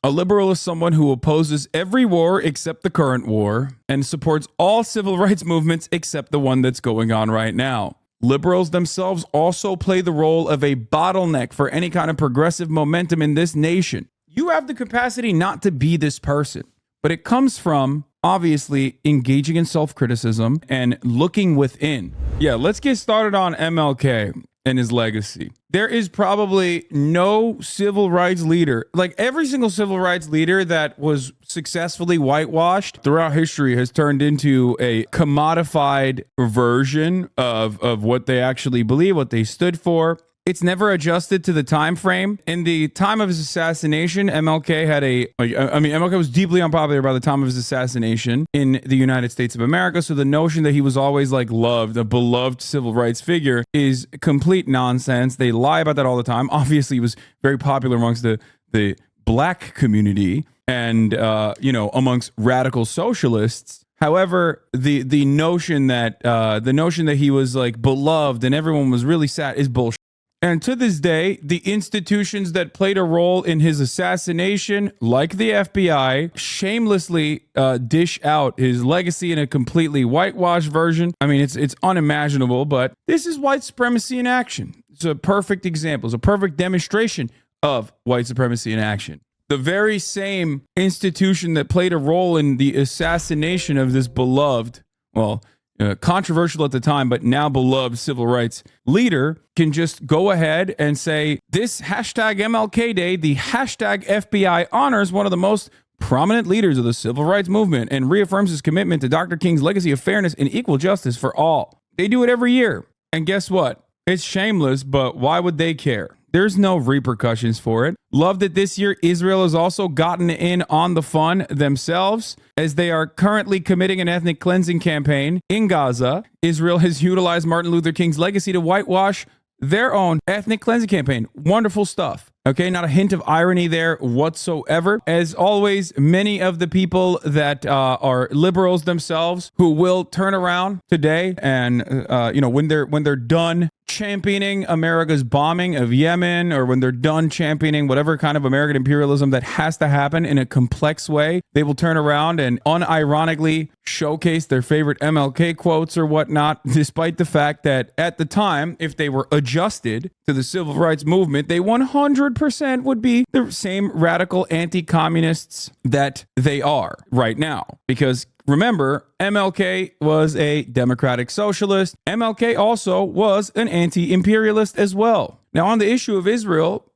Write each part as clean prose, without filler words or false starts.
A liberal is someone who opposes every war except the current war and supports all civil rights movements except the one that's going on right now. Liberals themselves also play the role of a bottleneck for any kind of progressive momentum in this nation. You have the capacity not to be this person, but it comes from obviously engaging in self-criticism and looking within. Yeah, let's get started on MLK and his legacy. There is probably no civil rights leader, like every single civil rights leader that was successfully whitewashed throughout history has turned into a commodified version of what they actually believe, what they stood for. It's never adjusted to the time frame. In the time of his assassination, MLK had MLK was deeply unpopular by the time of his assassination in the United States of America. So the notion that he was always like loved, a beloved civil rights figure, is complete nonsense. They lie about that all the time. Obviously, he was very popular amongst the black community and amongst radical socialists. However, the notion that he was like beloved and everyone was really sad is bullshit. And to this day, the institutions that played a role in his assassination, like the FBI, shamelessly dish out his legacy in a completely whitewashed version. I mean, it's unimaginable, but this is white supremacy in action. It's a perfect example. It's a perfect demonstration of white supremacy in action. The very same institution that played a role in the assassination of this beloved, controversial at the time, but now beloved civil rights leader can just go ahead and say this hashtag MLK Day, the hashtag FBI honors one of the most prominent leaders of the civil rights movement and reaffirms his commitment to Dr. King's legacy of fairness and equal justice for all. They do it every year. And guess what? It's shameless, but why would they care? There's no repercussions for it. Love that this year Israel has also gotten in on the fun themselves as they are currently committing an ethnic cleansing campaign in Gaza. Israel has utilized Martin Luther King's legacy to whitewash their own ethnic cleansing campaign. Wonderful stuff. Okay, not a hint of irony there whatsoever. As always, many of the people that are liberals themselves who will turn around today and when they're done championing America's bombing of Yemen, or when they're done championing whatever kind of American imperialism that has to happen in a complex way, they will turn around and unironically showcase their favorite MLK quotes or whatnot, despite the fact that at the time, if they were adjusted to the civil rights movement, they 100% would be the same radical anti-communists that they are right now. Because remember, MLK was a democratic socialist. MLK also was an anti-imperialist as well. Now, on the issue of Israel,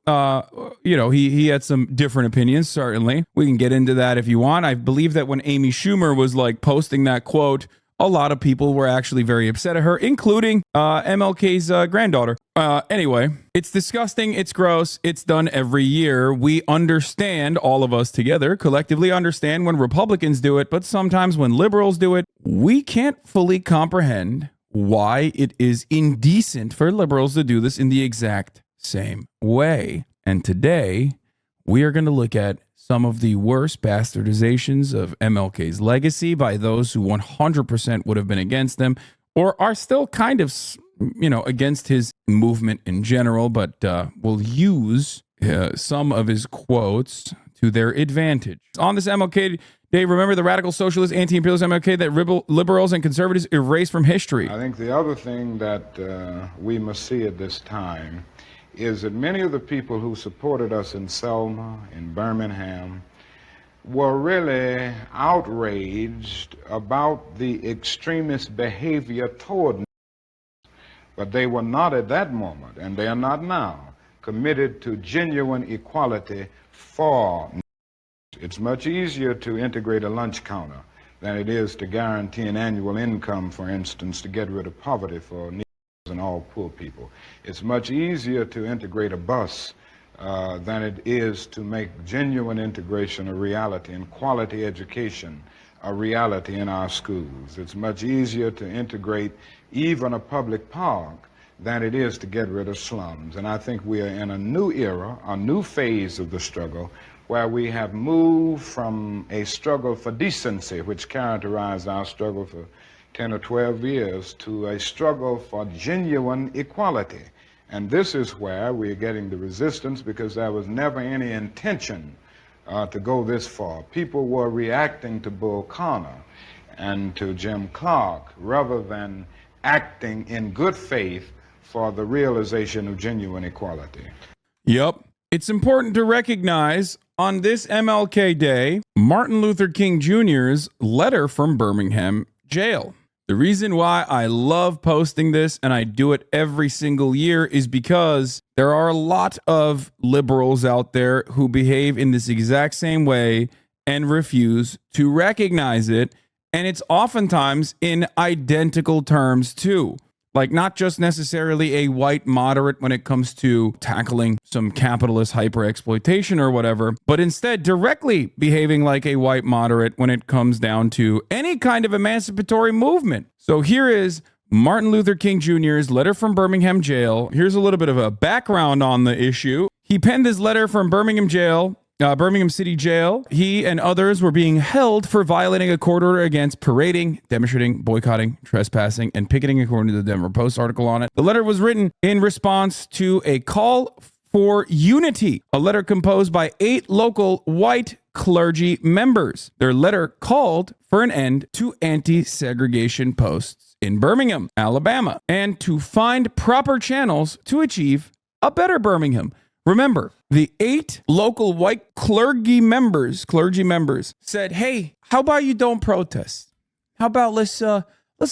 he had some different opinions, certainly. We can get into that if you want. I believe that when Amy Schumer was like posting that quote, a lot of people were actually very upset at her, including MLK's granddaughter. Anyway, it's disgusting. It's gross. It's done every year. We understand, all of us together, collectively understand when Republicans do it, but sometimes when liberals do it, we can't fully comprehend why it is indecent for liberals to do this in the exact same way. And today, we are going to look at some of the worst bastardizations of MLK's legacy by those who 100% would have been against them or are still kind of, against his movement in general, but will use some of his quotes to their advantage. On this MLK Day, remember the radical socialist, anti-imperialist MLK that liberals and conservatives erased from history. I think the other thing that we must see at this time is that many of the people who supported us in Selma, in Birmingham, were really outraged about the extremist behavior toward us. But they were not at that moment, and they are not now, committed to genuine equality for us. It's much easier to integrate a lunch counter than it is to guarantee an annual income, for instance, to get rid of poverty for and all poor people. It's much easier to integrate a bus than it is to make genuine integration a reality and quality education a reality in our schools. It's much easier to integrate even a public park than it is to get rid of slums. And I think we are in a new era, a new phase of the struggle, where we have moved from a struggle for decency, which characterized our struggle for 10 or 12 years, to a struggle for genuine equality. And this is where we're getting the resistance, because there was never any intention to go this far. People were reacting to Bull Connor and to Jim Clark rather than acting in good faith for the realization of genuine equality. Yep. It's important to recognize on this MLK Day, Martin Luther King Jr.'s letter from Birmingham jail. The reason why I love posting this, and I do it every single year, is because there are a lot of liberals out there who behave in this exact same way and refuse to recognize it. And it's oftentimes in identical terms, too. Like, not just necessarily a white moderate when it comes to tackling some capitalist hyper-exploitation or whatever, but instead directly behaving like a white moderate when it comes down to any kind of emancipatory movement. So here is Martin Luther King Jr.'s letter from Birmingham jail. Here's a little bit of a background on the issue. He penned his letter from Birmingham City Jail. He and others were being held for violating a court order against parading, demonstrating, boycotting, trespassing, and picketing, according to the Denver Post article on it. The letter was written in response to a call for unity, a letter composed by 8 local white clergy members. Their letter called for an end to anti-segregation posts in Birmingham, Alabama, and to find proper channels to achieve a better Birmingham. Remember, the 8 local white clergy members said, hey, how about you don't protest? How about let's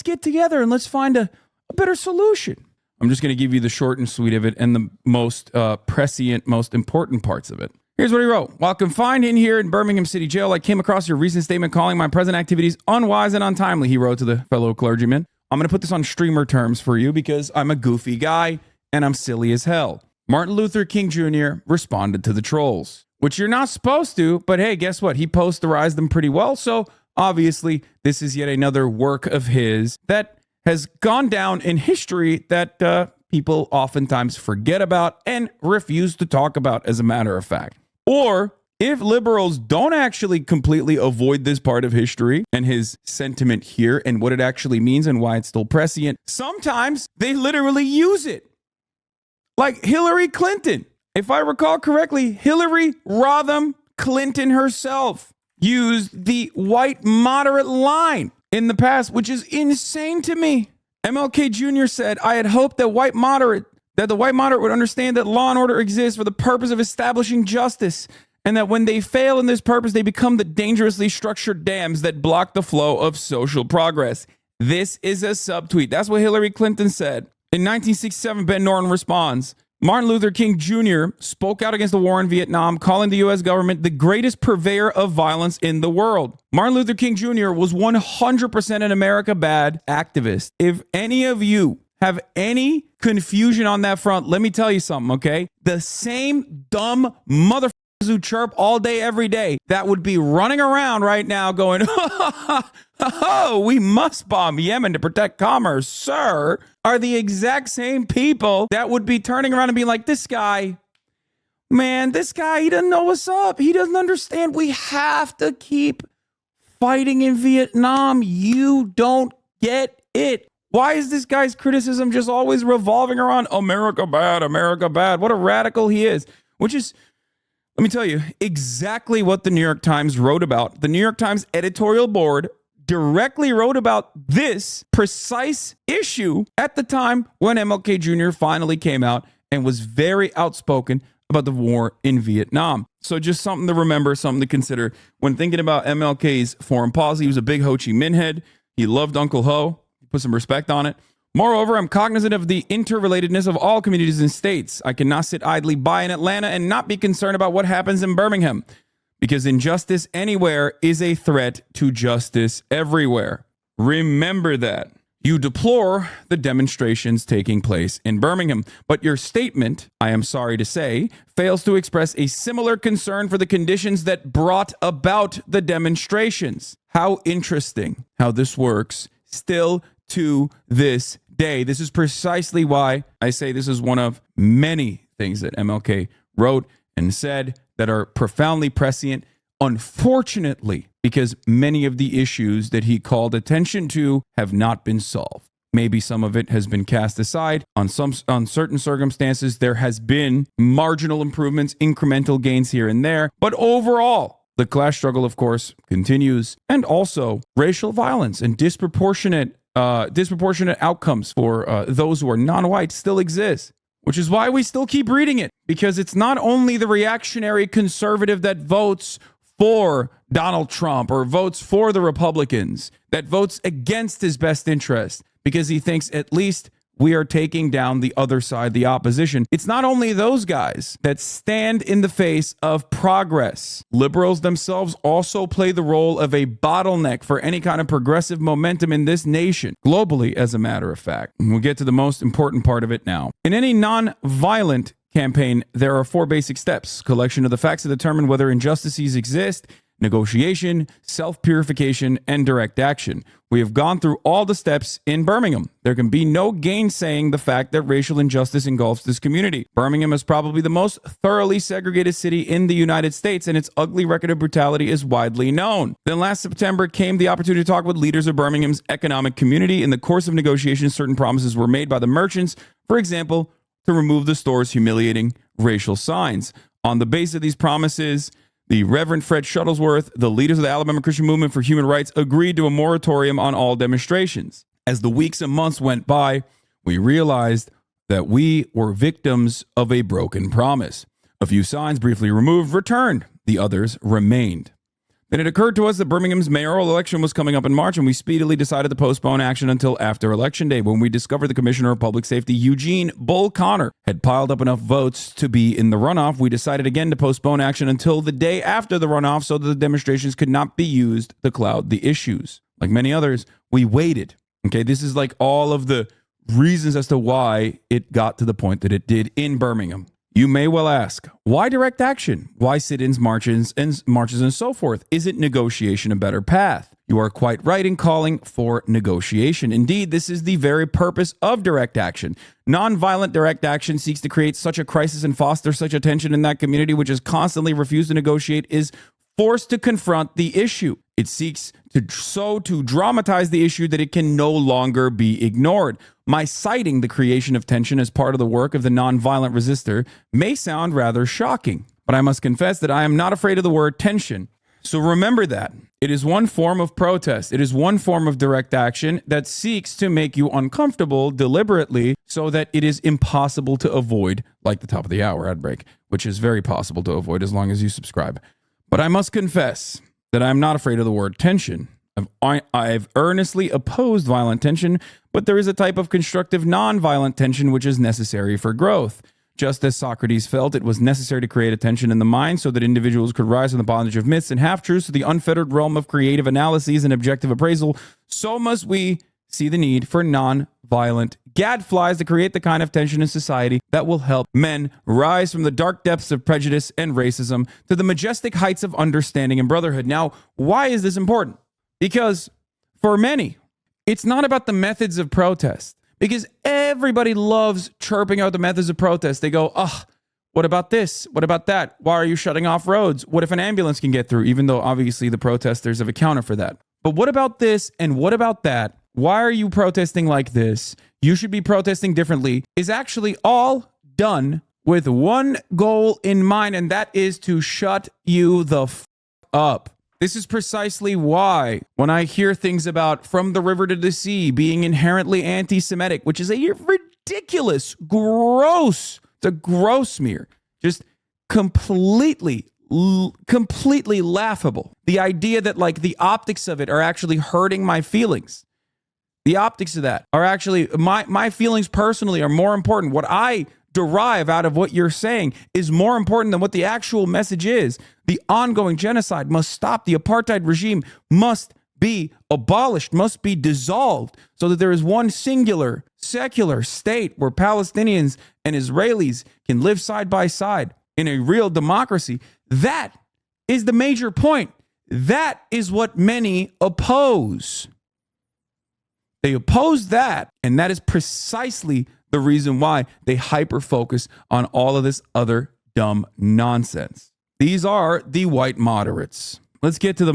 get together and let's find a better solution. I'm just going to give you the short and sweet of it and the most prescient, most important parts of it. Here's what he wrote. While confined in here in Birmingham City Jail, I came across your recent statement calling my present activities unwise and untimely, he wrote to the fellow clergyman. I'm going to put this on streamer terms for you because I'm a goofy guy and I'm silly as hell. Martin Luther King Jr. responded to the trolls, which you're not supposed to, but hey, guess what? He posterized them pretty well, so obviously this is yet another work of his that has gone down in history that people oftentimes forget about and refuse to talk about, as a matter of fact. Or if liberals don't actually completely avoid this part of history and his sentiment here and what it actually means and why it's still prescient, sometimes they literally use it. Like Hillary Clinton. If I recall correctly, Hillary Rodham Clinton herself used the white moderate line in the past, which is insane to me. MLK Jr. said, I had hoped that the white moderate would understand that law and order exists for the purpose of establishing justice, and that when they fail in this purpose, they become the dangerously structured dams that block the flow of social progress. This is a subtweet. That's what Hillary Clinton said. In 1967, Ben Norton responds, Martin Luther King Jr. spoke out against the war in Vietnam, calling the U.S. government the greatest purveyor of violence in the world. Martin Luther King Jr. was 100% an America bad activist. If any of you have any confusion on that front, let me tell you something, okay? The same dumb motherfuckers who chirp all day, every day, that would be running around right now going, oh, we must bomb Yemen to protect commerce, sir, are the exact same people that would be turning around and being like, this guy, he doesn't know what's up. He doesn't understand. We have to keep fighting in Vietnam. You don't get it. Why is this guy's criticism just always revolving around America bad, America bad? What a radical he is, which is, let me tell you, exactly what the New York Times wrote about. The New York Times editorial board directly wrote about this precise issue at the time when MLK Jr. finally came out and was very outspoken about the war in Vietnam. So just something to remember, something to consider when thinking about MLK's foreign policy. He was a big Ho Chi Minh head. He loved Uncle Ho. Put some respect on it. Moreover, I'm cognizant of the interrelatedness of all communities and states. I cannot sit idly by in Atlanta and not be concerned about what happens in Birmingham, because injustice anywhere is a threat to justice everywhere. Remember that. You deplore the demonstrations taking place in Birmingham, but your statement, I am sorry to say, fails to express a similar concern for the conditions that brought about the demonstrations. How interesting how this works still to this day. This is precisely why I say this is one of many things that MLK wrote and said that are profoundly prescient, unfortunately, because many of the issues that he called attention to have not been solved. Maybe some of it has been cast aside. On certain circumstances, there has been marginal improvements, incremental gains here and there. But overall, the class struggle, of course, continues. And also racial violence and disproportionate outcomes for those who are non-white still exist. Which is why we still keep reading it. Because it's not only the reactionary conservative that votes for Donald Trump or votes for the Republicans, that votes against his best interest because he thinks at least we are taking down the other side, the opposition. It's not only those guys that stand in the face of progress. Liberals themselves also play the role of a bottleneck for any kind of progressive momentum in this nation, globally, as a matter of fact. And we'll get to the most important part of it now. In any non-violent campaign, there are 4 basic steps: collection of the facts to determine whether injustices exist, negotiation, self-purification, and direct action. We have gone through all the steps in Birmingham. There can be no gainsaying the fact that racial injustice engulfs this community. Birmingham is probably the most thoroughly segregated city in the United States, and its ugly record of brutality is widely known. Then last September came the opportunity to talk with leaders of Birmingham's economic community. In the course of negotiations, certain promises were made by the merchants, for example, to remove the store's humiliating racial signs. On the basis of these promises, the Reverend Fred Shuttlesworth, the leaders of the Alabama Christian Movement for Human Rights, agreed to a moratorium on all demonstrations. As the weeks and months went by, we realized that we were victims of a broken promise. A few signs briefly removed returned. The others remained. Then it occurred to us that Birmingham's mayoral election was coming up in March, and we speedily decided to postpone action until after Election Day, when we discovered the Commissioner of Public Safety, Eugene Bull Connor, had piled up enough votes to be in the runoff. We decided again to postpone action until the day after the runoff so that the demonstrations could not be used to cloud the issues. Like many others, we waited. Okay, this is like all of the reasons as to why it got to the point that it did in Birmingham. You may well ask, why direct action? Why sit-ins, marches, and so forth? Isn't negotiation a better path? You are quite right in calling for negotiation. Indeed, this is the very purpose of direct action. Nonviolent direct action seeks to create such a crisis and foster such a tension in that community which has constantly refused to negotiate is forced to confront the issue. It seeks to dramatize the issue that it can no longer be ignored. My citing the creation of tension as part of the work of the nonviolent resistor may sound rather shocking, but I must confess that I am not afraid of the word tension. So remember that. It is one form of protest. It is one form of direct action that seeks to make you uncomfortable deliberately so that it is impossible to avoid, like the top of the hour ad break, which is very possible to avoid as long as you subscribe. But I must confess that I am not afraid of the word tension. I've earnestly opposed violent tension, but there is a type of constructive nonviolent tension which is necessary for growth. Just as Socrates felt it was necessary to create a tension in the mind so that individuals could rise from the bondage of myths and half-truths to the unfettered realm of creative analyses and objective appraisal, so must we see the need for non-violent gadflies to create the kind of tension in society that will help men rise from the dark depths of prejudice and racism to the majestic heights of understanding and brotherhood. Now, why is this important? Because for many, it's not about the methods of protest, because everybody loves chirping out the methods of protest. They go, what about this? What about that? Why are you shutting off roads? What if an ambulance can get through? Even though obviously the protesters have accounted for that. But what about this and what about that? Why are you protesting like this? You should be protesting differently, is actually all done with one goal in mind, and that is to shut you the up. This is precisely why when I hear things about from the river to the sea being inherently anti-Semitic, which is a ridiculous, gross, it's a gross smear, just completely laughable. The idea that like the optics of it are actually hurting my feelings. The optics of that are actually, my feelings personally are more important. What I derive out of what you're saying is more important than what the actual message is. The ongoing genocide must stop. The apartheid regime must be abolished, must be dissolved, so that there is one singular, secular state where Palestinians and Israelis can live side by side in a real democracy. That is the major point. That is what many oppose. They oppose that, and that is precisely the reason why they hyper-focus on all of this other dumb nonsense. These are the white moderates. Let's get to the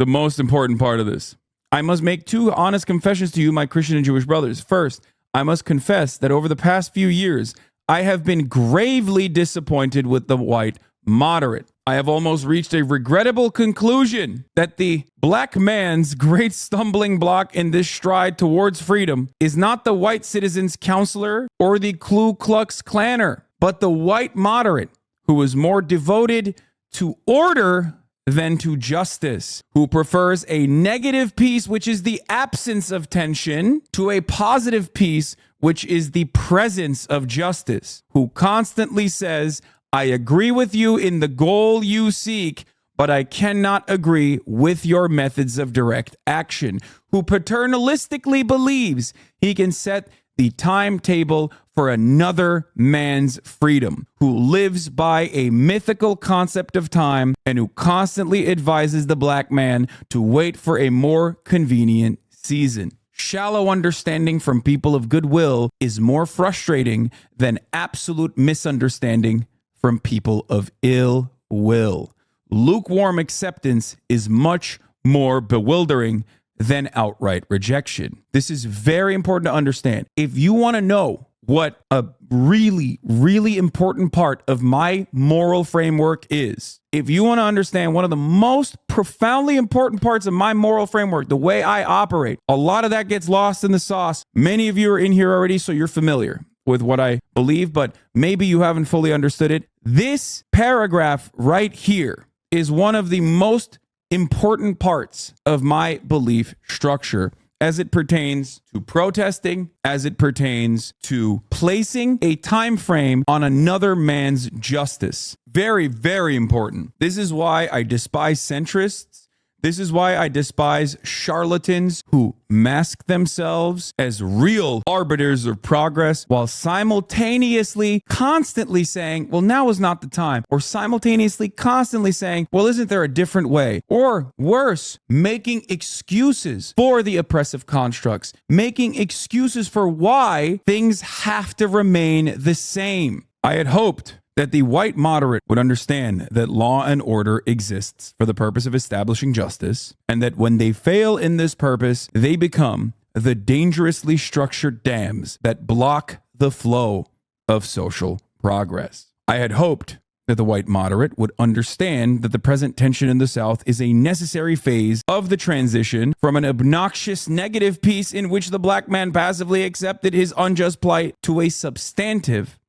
most important part of this. I must make two honest confessions to you, my Christian and Jewish brothers. First, I must confess that over the past few years, I have been gravely disappointed with the white moderate. I have almost reached a regrettable conclusion that the black man's great stumbling block in this stride towards freedom is not the white citizen's counselor or the Ku Klux Klanner, but the white moderate who is more devoted to order than to justice, who prefers a negative peace, which is the absence of tension, to a positive peace, which is the presence of justice, who constantly says, I agree with you in the goal you seek, but I cannot agree with your methods of direct action, who paternalistically believes he can set the timetable for another man's freedom, who lives by a mythical concept of time and who constantly advises the black man to wait for a more convenient season. Shallow understanding from people of goodwill is more frustrating than absolute misunderstanding from people of ill will. Lukewarm acceptance is much more bewildering than outright rejection. This is very important to understand. If you want to know what a really, really important part of my moral framework is, if you want to understand one of the most profoundly important parts of my moral framework, the way I operate, a lot of that gets lost in the sauce. Many of you are in here already, so you're familiar with what I believe, but maybe you haven't fully understood it. This paragraph right here is one of the most important parts of my belief structure as it pertains to protesting, as it pertains to placing a time frame on another man's justice. Very, very important. This is why I despise centrists. This is why I despise charlatans who mask themselves as real arbiters of progress while simultaneously constantly saying, well, now is not the time, or simultaneously constantly saying, well, isn't there a different way? Or worse, making excuses for the oppressive constructs, making excuses for why things have to remain the same. I had hoped that the white moderate would understand that law and order exists for the purpose of establishing justice, and that when they fail in this purpose, they become the dangerously structured dams that block the flow of social progress. I had hoped that the white moderate would understand that the present tension in the South is a necessary phase of the transition from an obnoxious negative peace in which the black man passively accepted his unjust plight to a substantive,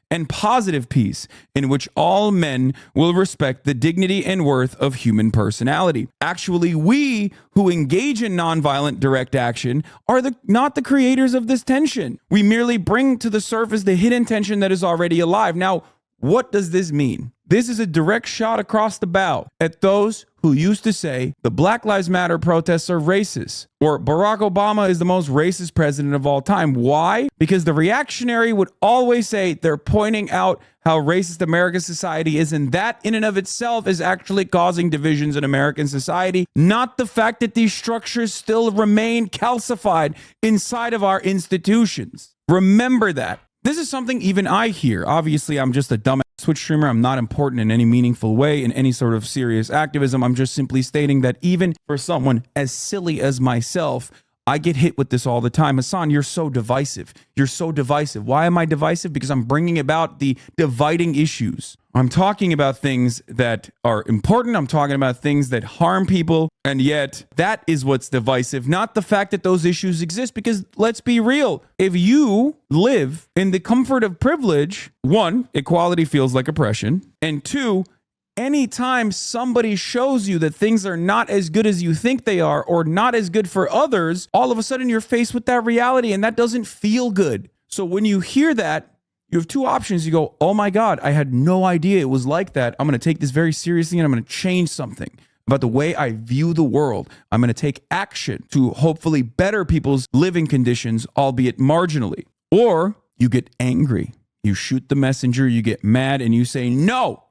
and positive peace in which all men will respect the dignity and worth of human personality. Actually, we who engage in nonviolent direct action are not the creators of this tension. We merely bring to the surface the hidden tension that is already alive. Now, what does this mean? This is a direct shot across the bow at those who used to say the Black Lives Matter protests are racist, or Barack Obama is the most racist president of all time. Why? Because the reactionary would always say they're pointing out how racist American society is, and that in and of itself is actually causing divisions in American society, not the fact that these structures still remain calcified inside of our institutions. Remember that. This is something even I hear. Obviously, I'm just a dumbass Twitch streamer. I'm not important in any meaningful way in any sort of serious activism. I'm just simply stating that even for someone as silly as myself, I get hit with this all the time. Hasan, you're so divisive. You're so divisive. Why am I divisive? Because I'm bringing about the dividing issues. I'm talking about things that are important. I'm talking about things that harm people. And yet that is what's divisive, not the fact that those issues exist. Because let's be real. If you live in the comfort of privilege, one, equality feels like oppression. And two, anytime somebody shows you that things are not as good as you think they are or not as good for others, all of a sudden you're faced with that reality and that doesn't feel good. So when you hear that, you have two options. You go, oh my God, I had no idea it was like that. I'm going to take this very seriously and I'm going to change something about the way I view the world. I'm going to take action to hopefully better people's living conditions, albeit marginally. Or you get angry, you shoot the messenger, you get mad and you say, no,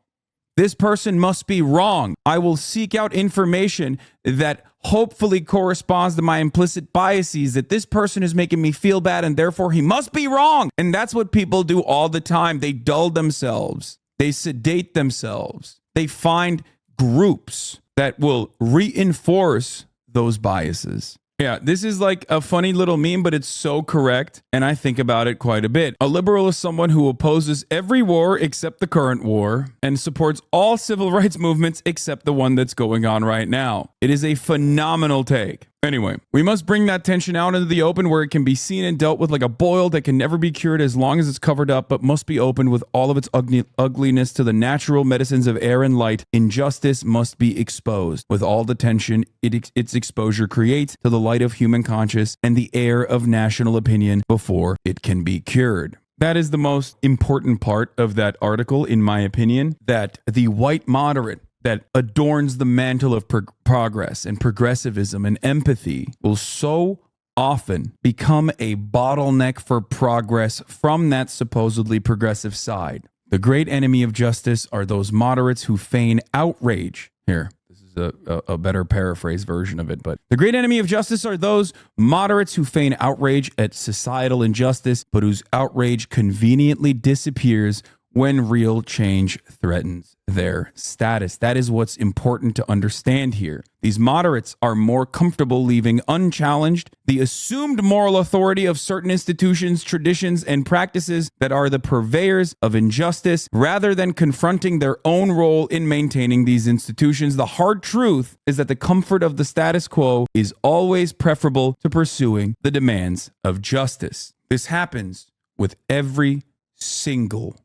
this person must be wrong. I will seek out information that hopefully corresponds to my implicit biases, that this person is making me feel bad and therefore he must be wrong. And that's what people do all the time. They dull themselves. They sedate themselves. They find groups that will reinforce those biases. Yeah, this is like a funny little meme, but it's so correct, and I think about it quite a bit. A liberal is someone who opposes every war except the current war and supports all civil rights movements except the one that's going on right now. It is a phenomenal take. Anyway, we must bring that tension out into the open where it can be seen and dealt with like a boil that can never be cured as long as it's covered up, but must be opened with all of its ugliness to the natural medicines of air and light. Injustice must be exposed with all the tension its exposure creates to the light of human conscience and the air of national opinion before it can be cured. That is the most important part of that article, in my opinion, that the white moderate that adorns the mantle of progress and progressivism and empathy will so often become a bottleneck for progress from that supposedly progressive side. The great enemy of justice are those moderates who feign outrage. Here, this is a better paraphrase version of it, but the great enemy of justice are those moderates who feign outrage at societal injustice, but whose outrage conveniently disappears when real change threatens their status. That is what's important to understand here. These moderates are more comfortable leaving unchallenged the assumed moral authority of certain institutions, traditions, and practices that are the purveyors of injustice, rather than confronting their own role in maintaining these institutions. The hard truth is that the comfort of the status quo is always preferable to pursuing the demands of justice. This happens with every single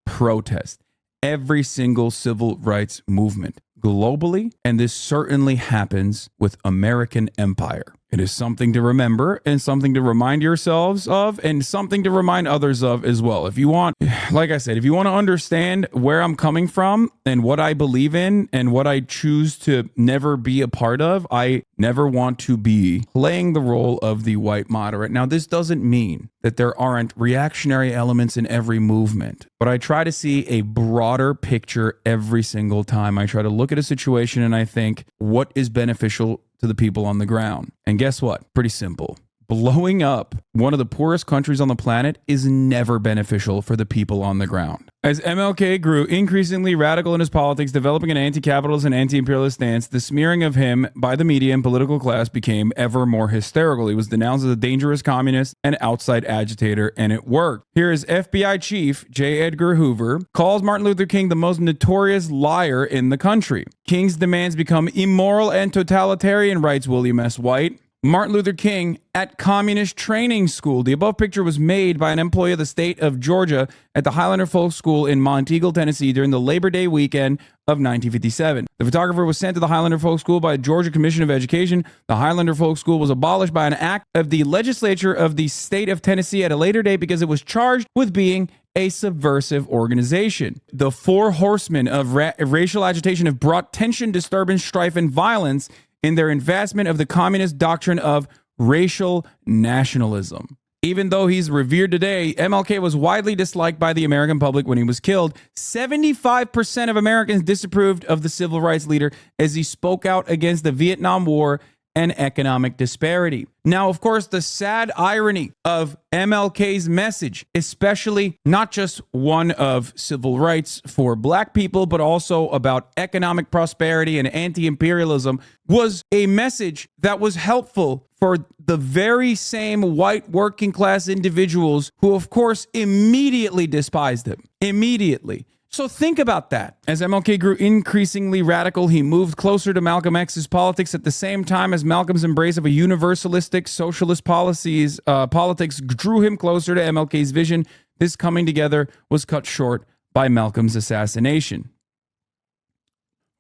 protest, every single civil rights movement globally, and this certainly happens with American empire. It is something to remember and something to remind yourselves of and something to remind others of as well. If you want, like I said, if you want to understand where I'm coming from and what I believe in and what I choose to never be a part of, I never want to be playing the role of the white moderate. Now, this doesn't mean that there aren't reactionary elements in every movement, but I try to see a broader picture every single time. I try to look at a situation and I think, what is beneficial to the people on the ground? And guess what? Pretty simple. Blowing up one of the poorest countries on the planet is never beneficial for the people on the ground. As MLK grew increasingly radical in his politics, developing an anti-capitalist and anti-imperialist stance, the smearing of him by the media and political class became ever more hysterical. He was denounced as a dangerous communist and outside agitator, and it worked. Here is FBI Chief J. Edgar Hoover calls Martin Luther King the most notorious liar in the country. King's demands become immoral and totalitarian, writes William S. White. Martin Luther King at communist training school. The above picture was made by an employee of the state of Georgia at the Highlander Folk School in Monteagle, Tennessee during the Labor Day weekend of 1957. The photographer was sent to the Highlander Folk School by the Georgia Commission of Education. The Highlander Folk School was abolished by an act of the legislature of the state of Tennessee at a later date because it was charged with being a subversive organization. The four horsemen of racial agitation have brought tension, disturbance, strife, and violence in their advancement of the communist doctrine of racial nationalism. Even though he's revered today, MLK was widely disliked by the American public when he was killed. 75% of Americans disapproved of the civil rights leader as he spoke out against the Vietnam War and economic disparity. Now, of course, the sad irony of MLK's message, especially not just one of civil rights for black people, but also about economic prosperity and anti-imperialism, was a message that was helpful for the very same white working class individuals who, of course, immediately despised him. Immediately. So think about that. As MLK grew increasingly radical, he moved closer to Malcolm X's politics at the same time as Malcolm's embrace of a universalistic socialist politics drew him closer to MLK's vision. This coming together was cut short by Malcolm's assassination.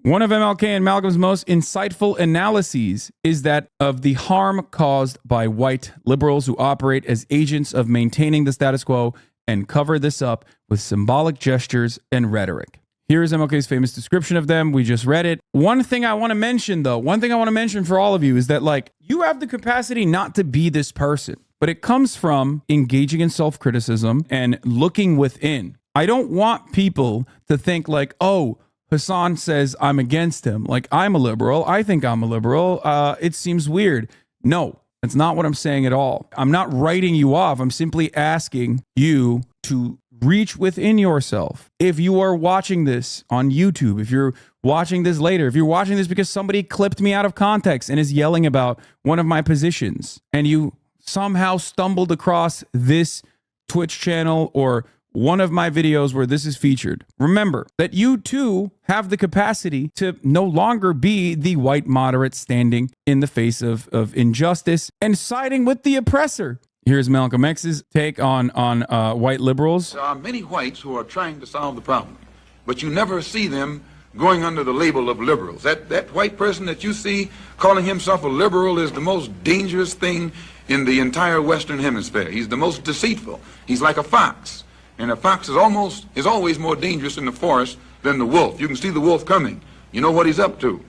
One of MLK and Malcolm's most insightful analyses is that of the harm caused by white liberals who operate as agents of maintaining the status quo and cover this up with symbolic gestures and rhetoric. Here is MLK's famous description of them. We just read it. One thing I want to mention, though, for all of you is that, like, you have the capacity not to be this person, but it comes from engaging in self-criticism and looking within. I don't want people to think like, oh, Hasan says I'm against him. Like, I'm a liberal. I think I'm a liberal. It seems weird. No. That's not what I'm saying at all. I'm not writing you off. I'm simply asking you to reach within yourself. If you are watching this on YouTube, if you're watching this later, if you're watching this because somebody clipped me out of context and is yelling about one of my positions, and you somehow stumbled across this Twitch channel or one of my videos where this is featured, remember that you too have the capacity to no longer be the white moderate standing in the face of injustice and siding with the oppressor. Here's Malcolm X's take on white liberals. There are many whites who are trying to solve the problem, but you never see them going under the label of liberals. That white person that you see calling himself a liberal is the most dangerous thing in the entire Western Hemisphere. He's the most deceitful. He's like a fox. And a fox is always more dangerous in the forest than the wolf. You can see the wolf coming. You know what he's up to.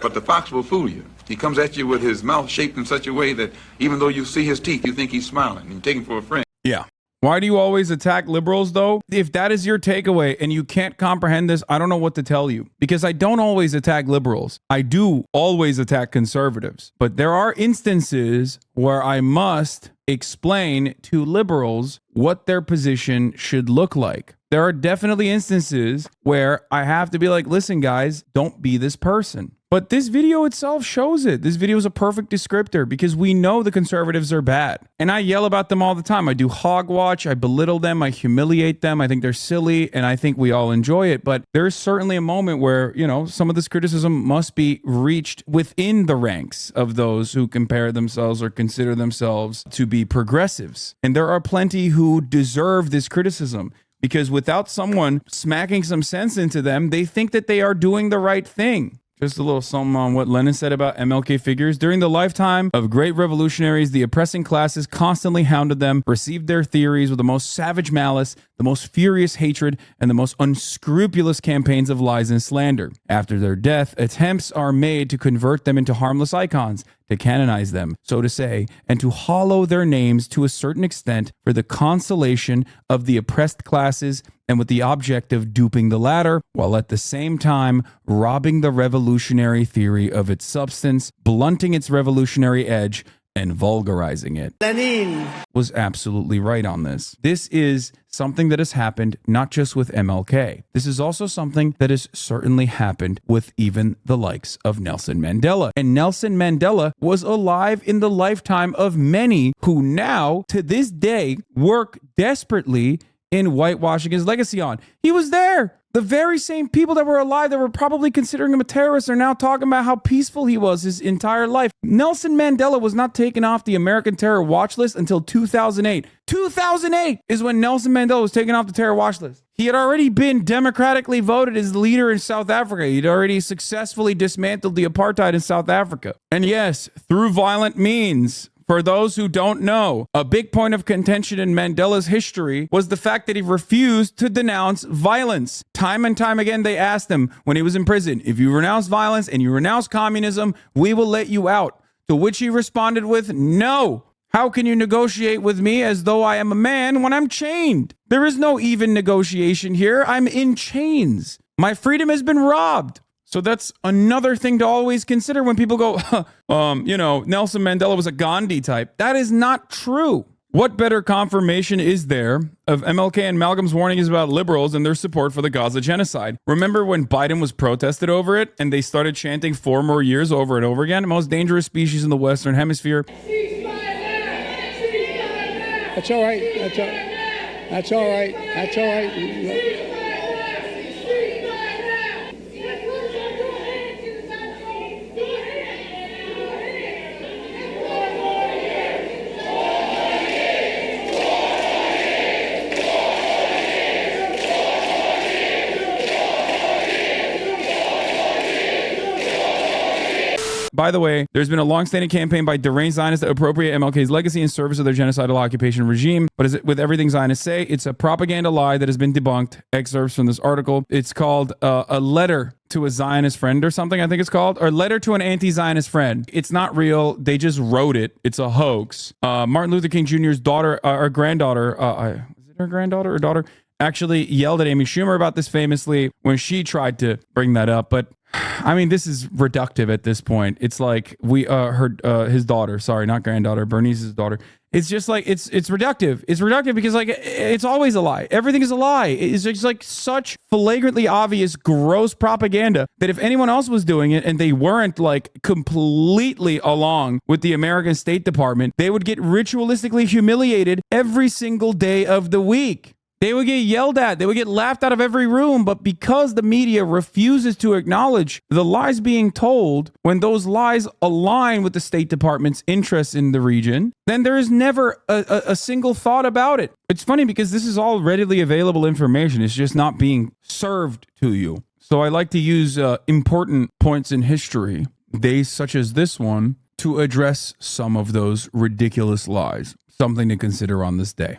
But the fox will fool you. He comes at you with his mouth shaped in such a way that even though you see his teeth, you think he's smiling and you take him for a friend. Yeah. Why do you always attack liberals, though? If that is your takeaway and you can't comprehend this, I don't know what to tell you. Because I don't always attack liberals. I do always attack conservatives. But there are instances where I must explain to liberals what their position should look like. There are definitely instances where I have to be like, listen, guys, don't be this person. But this video itself shows it. This video is a perfect descriptor because we know the conservatives are bad. And I yell about them all the time. I do hogwatch. I belittle them. I humiliate them. I think they're silly. And I think we all enjoy it. But there's certainly a moment where, you know, some of this criticism must be reached within the ranks of those who compare themselves or consider themselves to be progressives. And there are plenty who deserve this criticism. Because without someone smacking some sense into them, they think that they are doing the right thing. Just a little something on what Lenin said about MLK figures. During the lifetime of great revolutionaries, the oppressing classes constantly hounded them, received their theories with the most savage malice, the most furious hatred, and the most unscrupulous campaigns of lies and slander. After their death, attempts are made to convert them into harmless icons, to canonize them, so to say, and to hollow their names to a certain extent for the consolation of the oppressed classes and with the object of duping the latter, while at the same time robbing the revolutionary theory of its substance, blunting its revolutionary edge, and vulgarizing it. Lenin was absolutely right on this. This is something that has happened not just with MLK. This is also something that has certainly happened with even the likes of Nelson Mandela. And Nelson Mandela was alive in the lifetime of many who now, to this day, work desperately in whitewashing his legacy on. He was there. The very same people that were alive that were probably considering him a terrorist are now talking about how peaceful he was his entire life. Nelson Mandela was not taken off the American terror watch list until 2008. 2008 is when Nelson Mandela was taken off the terror watch list. He had already been democratically voted as leader in South Africa. He'd already successfully dismantled the apartheid in South Africa. And yes, through violent means. For those who don't know, a big point of contention in Mandela's history was the fact that he refused to denounce violence. Time and time again, they asked him when he was in prison, if you renounce violence and you renounce communism, we will let you out. To which he responded with, no. How can you negotiate with me as though I am a man when I'm chained? There is no even negotiation here. I'm in chains. My freedom has been robbed. So that's another thing to always consider when people go, Nelson Mandela was a Gandhi type. That is not true. What better confirmation is there of MLK and Malcolm's warnings about liberals and their support for the Gaza genocide? Remember when Biden was protested over it and they started chanting 4 more years over and over again? Most dangerous species in the Western Hemisphere. That's all right. That's all right. That's all right. By the way, there's been a long-standing campaign by deranged Zionists to appropriate MLK's legacy in service of their genocidal occupation regime. But as it, with everything Zionists say, it's a propaganda lie that has been debunked. Excerpts from this article. It's called A Letter to a Zionist Friend or something, I think it's called. Or Letter to an Anti-Zionist Friend. It's not real. They just wrote it. It's a hoax. Martin Luther King Jr.'s daughter, or granddaughter, is it her granddaughter or daughter? Actually yelled at Amy Schumer about this famously when she tried to bring that up. But I mean, this is reductive at this point. It's like his daughter, sorry, not granddaughter, Bernice's daughter. It's just like it's reductive. It's reductive because like it's always a lie. Everything is a lie. It's just like such flagrantly obvious, gross propaganda that if anyone else was doing it and they weren't like completely along with the American State Department, they would get ritualistically humiliated every single day of the week. They would get yelled at. They would get laughed out of every room. But because the media refuses to acknowledge the lies being told, when those lies align with the State Department's interests in the region, then there is never a single thought about it. It's funny because this is all readily available information. It's just not being served to you. So I like to use important points in history, days such as this one, to address some of those ridiculous lies. Something to consider on this day.